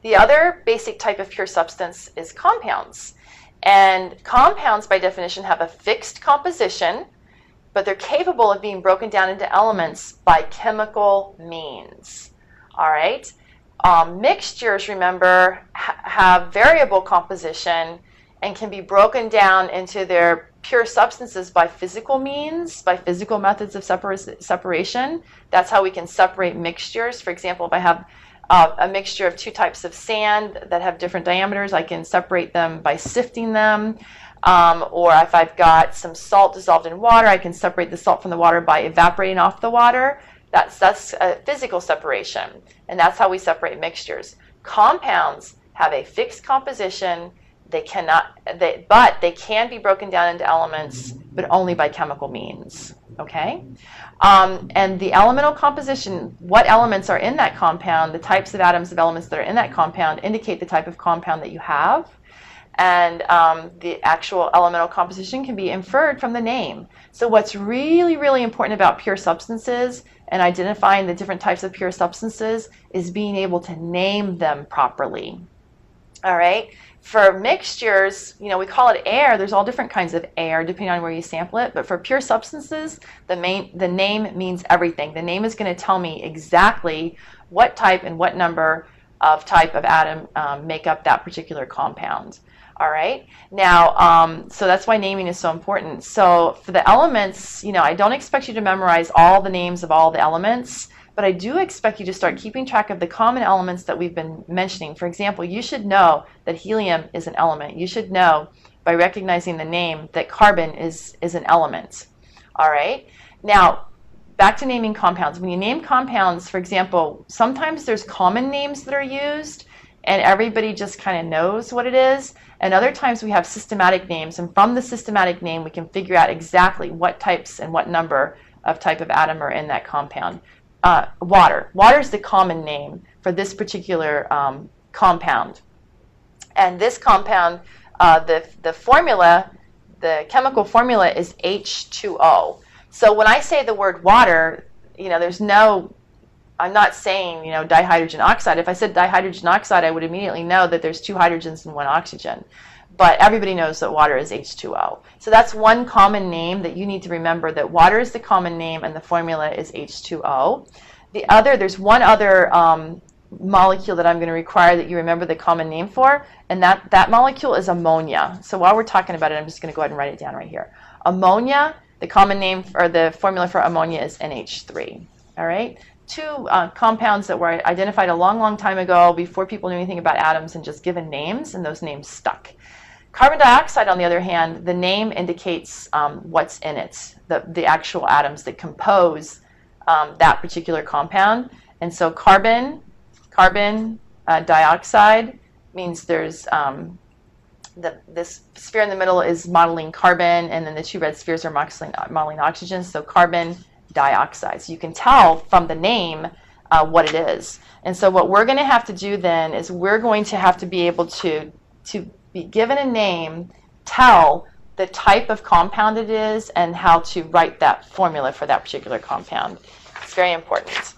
The other basic type of pure substance is compounds. And compounds, by definition, have a fixed composition, but they're capable of being broken down into elements by chemical means. All right? Mixtures, remember, have variable composition and can be broken down into their pure substances by physical means, by physical methods of separation. That's how we can separate mixtures. For example, if I have a mixture of two types of sand that have different diameters, I can separate them by sifting them. Or if I've got some salt dissolved in water, I can separate the salt from the water by evaporating off the water. That's a physical separation, and that's how we separate mixtures. Compounds have a fixed composition. But they can be broken down into elements, but only by chemical means. Okay? And the elemental composition, what elements are in that compound, the types of atoms of elements that are in that compound indicate the type of compound that you have. And the actual elemental composition can be inferred from the name. So what's really, really important about pure substances and identifying the different types of pure substances is being able to name them properly. All right? For mixtures, we call it air. There's all different kinds of air depending on where you sample it. But for pure substances, the name means everything. The name is going to tell me exactly what type and what number of type of atom make up that particular compound. All right. Now, so that's why naming is so important. So for the elements, I don't expect you to memorize all the names of all the elements. But I do expect you to start keeping track of the common elements that we've been mentioning. For example, you should know that helium is an element. You should know by recognizing the name that carbon is an element. All right? Now, back to naming compounds. When you name compounds, for example, sometimes there's common names that are used and everybody just kind of knows what it is. And other times we have systematic names, and from the systematic name we can figure out exactly what types and what number of type of atom are in that compound. Water. Water is the common name for this particular compound. And this compound, the formula, the chemical formula is H2O. So when I say the word water, I'm not saying, dihydrogen oxide. If I said dihydrogen oxide, I would immediately know that there's two hydrogens and one oxygen. But everybody knows that water is H2O. So that's one common name that you need to remember, that water is the common name and the formula is H2O. There's one other molecule that I'm going to require that you remember the common name for, and that molecule is ammonia. So while we're talking about it, I'm just going to go ahead and write it down right here. Ammonia, the common name or the formula for ammonia is NH3. All right? Two compounds that were identified a long, long time ago before people knew anything about atoms and just given names, and those names stuck. Carbon dioxide, on the other hand, the name indicates what's in it, the actual atoms that compose that particular compound. And so carbon dioxide means there's this sphere in the middle is modeling carbon, and then the two red spheres are modeling oxygen, so carbon dioxide. So you can tell from the name what it is. And so what we're going to have to do then is we're going to have to be able to be given a name, tell the type of compound it is, and how to write that formula for that particular compound. It's very important.